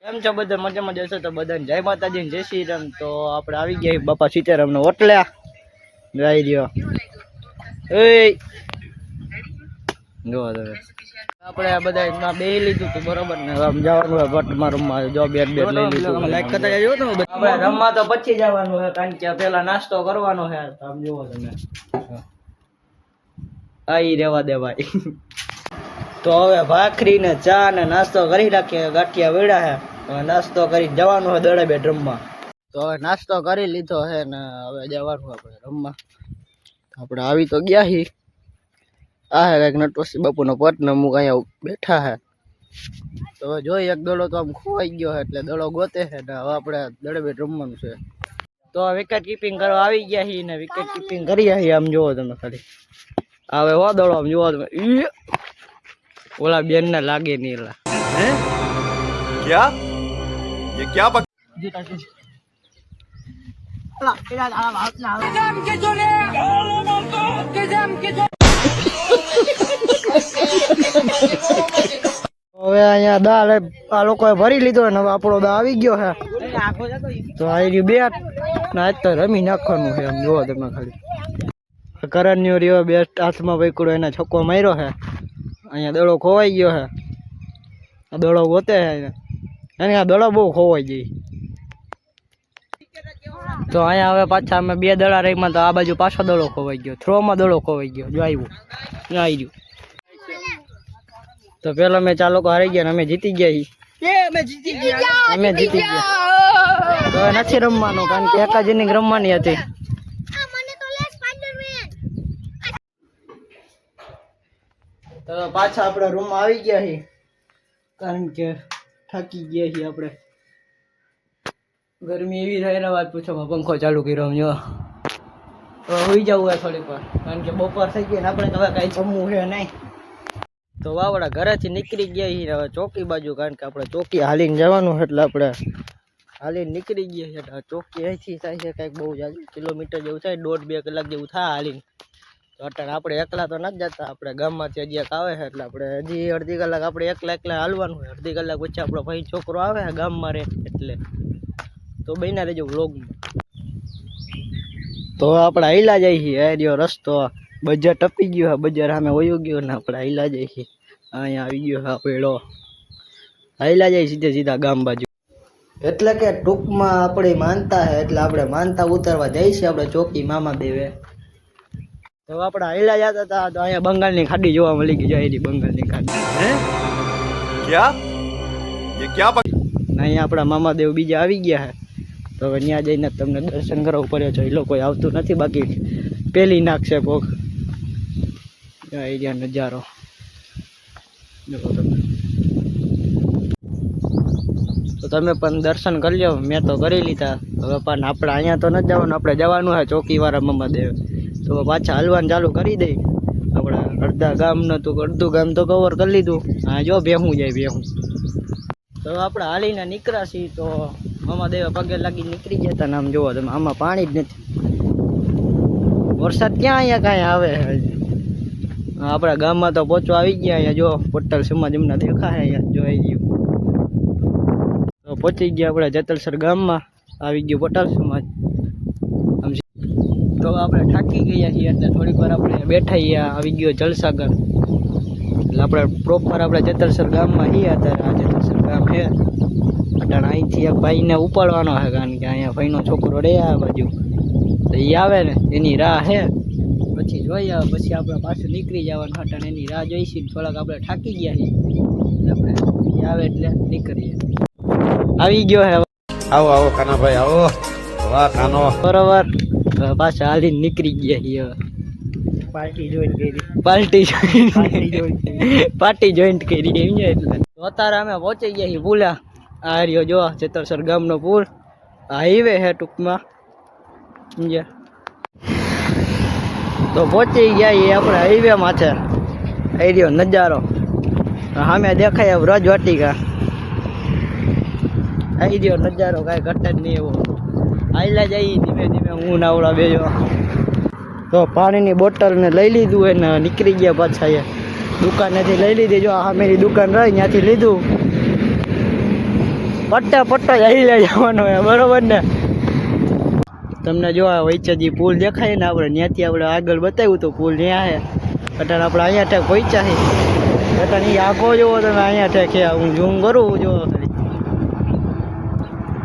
કેમ છો બધા મજામાં જશો તો બધાને જય માતાજી જય શ્રી રામ। તો આપણે આવી ગયા બાપા સીતારામનો ઓટલ્યા જઈ રહ્યો એ જો આપણે આ બધા બેહી લીધું હતું બરોબર ને આમ જવાનું હોય ભટ્ટમાં રમવા જો બેટ લઈ લીધું લાઈક કરતા જાજો તો આપણે રમવા તો પછી જવાનું છે કારણ કે પેલા નાસ્તો કરવાનો છે આમ જોવો તમે આઈ રેવા દે ભાઈ। તો હવે ભાખરી ને ચા ને નાસ્તો કરી રાખીએ ગાંઠિયા વેડા છે નાસ્તો કરી જવાનું હોય દડે બેટ રમવા। તો હવે નાસ્તો કરી લીધો છે ને હવે જવાનું આપણે રમવા। આપણે આવી તો ગયા હી આ હે કઈક નટવરસિંહ બાપુનો પટ ને અમુક અહીંયા બેઠા હે તો હવે જોઈ એક દડો તો આમ ખોવાઈ ગયો છે એટલે દડો ગોતે છે ને હવે આપણે દડે બેટ રમવાનું છે। તો વિકેટ કીપિંગ કરવા આવી ગયા હી ને વિકેટ કીપિંગ કરી હી આમ જોવો તમે ખાલી હવે હો દડો આમ જોવો તમે ઓલા બેન ને લાગે નહીં એલા હે क्या ये क्या હવે અહીંયા દાળ આ લોકોએ ભરી લીધો ને હવે આપણો દા આવી ગયો છે તો આવી રહ્યું બેટ ને આજ તો રમી નાખવાનું છે આમ જોવો તમે ખાલી કરણ્યો રહ્યો બેસ્ટ હાથમાં પકડ્યો એને છક્કો માર્યો છે અહીંયા દડો ખોવાઈ ગયો છે આ દડો ગોતે છે અને આ દડો બહુ ખોવાઈ ગઈ તો અહીંયા હવે પાછા અમે બે દડા રહીમાં તો આ બાજુ પાછો દડો ખોવાઈ ગયો થ્રોમાં દડો ખોવાઈ ગયો જો આવ્યું આવી રહ્યું તો પેલો મેચ આ લોકો હારી ગયા ને અમે જીતી ગયા અમે જીતી ગયા તો નથી રમવાનું કારણ કે એક જ ઇનિંગ રમવાની હતી તો પાછા આપણે રૂમમાં આવી ગયા છીએ કારણ કે થાકી ગયા છીએ આપણે ગરમી એવી રહે વાત પૂછો પંખો ચાલુ કર્યો જો તો હોઈ જવું હોય થોડીક વાર કારણ કે બપોર થઈ ગઈ ને આપણે તો હવે કાંઈ જમવું છે નહીં તો વાવડા ઘરેથી નીકળી ગયા છીએ હવે ચોકી બાજુ કારણ કે આપણે ચોકી હાલીને જવાનું એટલે આપણે હાલીને નીકળી ગયા છીએ એટલે ચોકી અહીંથી થાય છે કાંઈક બહુ જાજુ કિલોમીટર જેવું થાય 1.5-2 કલાક જેવું થાય હાલીને તો અત્યારે આપણે એકલા તો નથી જતા આપણે ગામમાંથી હજી એક આવે છે એટલે આપણે હજી અડધી કલાક આપણે એકલા હાલવાનું હોય અડધી કલાક પછી આપણો ભાઈ છોકરો આવે છે ગામમાં રહે એટલે તો બન્યા રહેજો વ્લોગમાં તો આપણે હાઈલા જઈએ છીએ રહ્યો રસ્તો બજાર ટપી ગયો છે બજાર સામે વયો ગયો ને આપણે હાઈલા જઈએ છીએ અહીંયા આવી ગયો છે પેડો હાઈલા જાય સીધા ગામ બાજુ એટલે કે ટૂંકમાં આપણી માનતા છે એટલે આપણે માનતા ઉતારવા જઈએ છીએ આપણે ચોકી મામા દેવે તો આપણે હાઈલા જતા હતા તો અહીંયા બંગાળની ખાડી જોવા મળી ગઈ જાય બંગાળની ખાડી હે क्या ये क्या અહીંયા આપણા મામાદેવ બીજા આવી ગયા છે તો હવે ત્યાં જઈને તમને દર્શન કરાવવું પડે છે એ લોકો આવતું નથી બાકી પેલી નાખશે ભોગ એરિયા નજારો તો તમે પણ દર્શન કરી લો મેં તો કરી લીધા હવે પણ આપણે અહીંયા તો નથી જવાનું આપણે જવાનું છે ચોકીવાળા મામાદેવ તો પાછા હાલવાનું ચાલુ કરી દઈ આપણે અડધા ગામનું તો અડધું ગામ તો કવર કરી લીધું હા જો ભેહું જાય ભેહું તો આપણે હાલીને નીકળ્યા છીએ તો મામાદેવે પગે લાગી નીકળી ગયા હતા ને આમ જોવો તમે આમાં પાણી જ નથી વરસાદ ક્યાં અહીંયા કાંઈ આવે આપણા ગામમાં તો પહોંચવા આવી ગયા અહીંયા જો પટેલ સમાજ એમના દેખાય અહીંયા જોઈ ગયું તો પહોંચી ગયા આપણે જેતલસર ગામમાં આવી ગયું પટેલ સમાજ તો આપણે થાકી ગયા છીએ એટલે થોડીક વાર આપણે બેઠા ગયા આવી ગયો જલસાગર એટલે આપણે પ્રોપર આપણે જેતલસર ગામમાં છીએ અત્યારે આ જેતલસર ગામ છે અટાણ અહીંથી એક ભાઈને ઉપાડવાનો છે કારણ કે અહીંયા ભાઈનો છોકરો રહે આ બાજુ તો એ આવે ને એની રાહ છે પછી જોઈ આવે પછી આપણે પાછું નીકળી જવાનું અટાણ એની રાહ જોઈશું થોડાક આપણે થાકી ગયા છીએ આપણે એ આવે એટલે નીકળીએ આવી ગયો હે आओ आओ काना भाई आओ वाह कानो બરોબર પાછા હાલીને નીકળી ગયા છીએ પાર્ટી જોઈન્ટ કરી એમ એટલે અત્યારે અમે પહોંચી ગયા છીએ પુલા આ રહ્યો જો જેતલસર ગામનો પુલ હાઈવે છે ટૂંકમાં સમજ્યા તો પહોંચી ગયા એ આપણે હાઈવેમાં છે આવી રહ્યો નજારો સામે દેખાય વ્રજવાટિકા આવી રહ્યો નજારો કાંઈ ઘટે જ નહીં એવો હાઈલા જઈએ ધીમે ધીમે હું નાવડા બેજો તો પાણીની બોટલને લઈ લીધું એને નીકળી ગયા પાછા એ દુકાનેથી લઈ લીધી જો આ મેરી દુકાન રહી ત્યાંથી લીધું પટ્ટો જ અહીં લઈ જવાનો હોય બરોબર ને. તમને જો આ વચ્ચે જે પુલ દેખાય ને આપણે ત્યાંથી આપણે આગળ બતાવ્યું તો પુલ ત્યાં છે. અત્યારે આપણે અહીંયા ઠેક પહોંચ્યા છીએ. અત્યારે એ આખો જોવો તમે અહીંયા ઠેક હું ઝૂમ કરું જો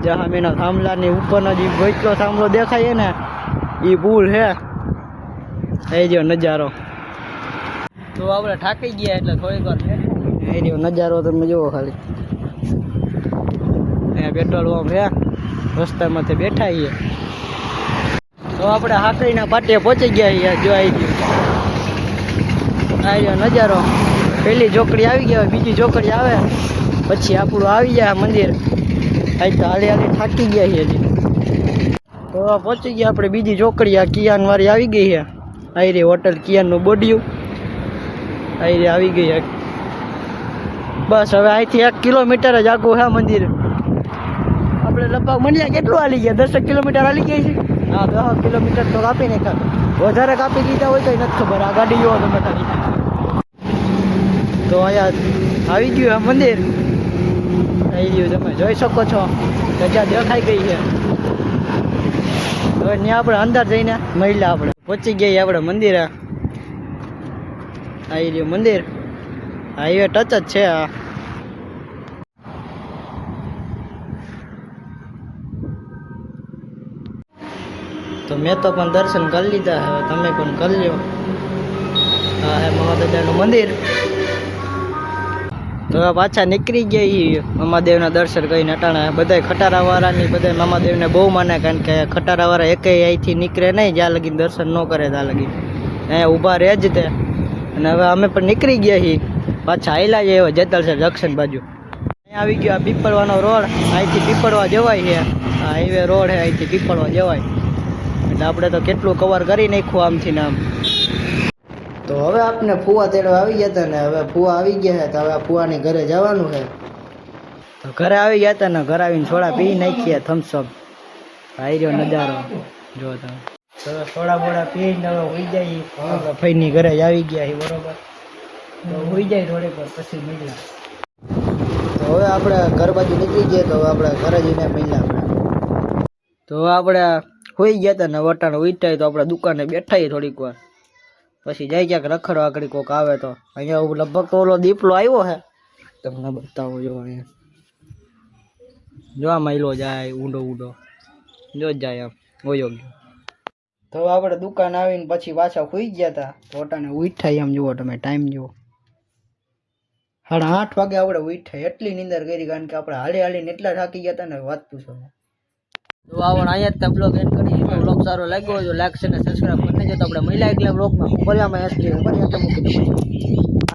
જહામીના થાંભલાની ઉપરનો જે વચલો થાંભલો દેખાય ને એ પુલ છે. એ જો નજારો તો આપણે થાકી ગયા એટલે થોડીક વાર એ જો નજારો તમે જુઓ ખાલી. અહીંયા પેટ્રોલ પંપ છે રસ્તામાંથી બેઠા છીએ. તો આપણે હાકડીના પાટીએ પહોંચી ગયા છીએ. જો આવી ગયો નજારો. પેલી ચોકડી આવી ગયા બીજી ચોકડી આવે પછી આપણું આવી જાય મંદિર. આજ તો હાલી હાલી થાકી ગયા છીએ હજી. તો પહોંચી ગયા આપણે બીજી ચોકડી. આ કિયાન વાળી આવી ગઈ છે. આવી રહી હોટલ કિયાનનું બોડિયું આવી રહી આવી ગઈ છે. બસ હવે અહીંથી 1 કિલોમીટર જ આગું છે મંદિર. આપણે લગભગ મંડ્યા કેટલું હાલી ગયા 10 કિલોમીટર હાલી ગયા છે. હા 10 કિલોમીટર તો કાપી નાખ્યા. વધારે કાપી દીધા હોય તો નથી ખબર. આ ગાડી જોવો તમે ખાલી. તો અહીંયા આવી ગયું આ મંદિર. આવી ગયું તમે જોઈ શકો છો. ધજા દેખાઈ ગઈ છે. હવે ત્યાં આપણે અંદર જઈને મહિલા આપણે પહોંચી ગયા આપણે મંદિરે. આવી રહ્યું મંદિર. હાઈવે ટચ જ છે આ. તો મેં તો પણ દર્શન કરી લીધા. હવે તમે પણ કરી લો. હા હે મહાદેવનું મંદિર. તો પાછા નીકળી ગયા મહાદેવના દર્શન કરીને. અટાણા બધા ખટારાવાળાની બધા મહાદેવને બહુ માને કારણ કે ખટારાવાળા એકેય અહીંથી નીકળે નહીં જ્યાં લગી દર્શન ન કરે ત્યાં લગી અહીંયા ઊભા રહે જ તે. અને હવે અમે પણ નીકળી ગયા છીએ પાછા હાલ્યા જઈએ હવે જેતલસર જંકશન બાજુ. અહીંયા આવી ગયો આ પીપળવાનો રોડ. અહીંથી પીપળવા જવાય છે. આ હાઈવે રોડ છે અહીંથી પીપળવા જવાય. એટલે આપણે તો કેટલું કવર કરી નાખ્યું આમથી ને આમ. તો હવે આપણે ફુવા તેડવા આવી ગયા હતા ને હવે ફુવા આવી ગયા છે. તો હવે ફુવાની ઘરે જવાનું છે. તો ઘરે આવી ગયા હતા ને ઘરે આવીને સોડા પી નાખ્યા થમ્સઅપ. આવી રહ્યો નજારો જો તમે. તો સોડા બોડા પીને હવે હોઈ જાય. ફઈની ઘરે જ આવી ગયા છે બરોબર. તો હોઈ જાય થોડીક વાર પછી મળ્યા. તો હવે આપણે ઘર બાજુ નીકળી ગયા. તો હવે આપણે ઘરે જઈને મળ્યા આપણે. તો આપણે હોઈ ગયા હતા ને વટાણ ઉઠાય તો આપણે દુકાને બેઠા થોડીક વાર પછી જાય ક્યાંક રખડવા આગળ કોક આવે તો. અહીંયા લગભગ તો ઓલો દીપલો આવ્યો છે તમને બતાવો. જો અહીંયા જો આ મહિલો જાય ઊંડો ઊંડો જો જાય આમ ઓયો ગયો. તો આપણે દુકાન આવીને પછી પાછા સુઈ ગયા હતા. વટાણે ઉઠાય એમ જુઓ તમે ટાઈમ જુઓ 8:30 વાગે આપણે ઉઠાય. એટલી નીંદર કરી કારણ કે આપણે હાલી હાલીને એટલા થાકી ગયા હતા ને વાત પૂછો. તો આવણ અહીંયા જ બ્લોગ એન્ડ કરી. બ્લોગ સારો લાગ્યો હોય તો લાઈક અને સબસ્ક્રાઈબ કરી દેજો. તો આપણે મહિલા એકલા બ્લોગમાં ફરિયામાં એસટી ઉપર મૂકી દઉં.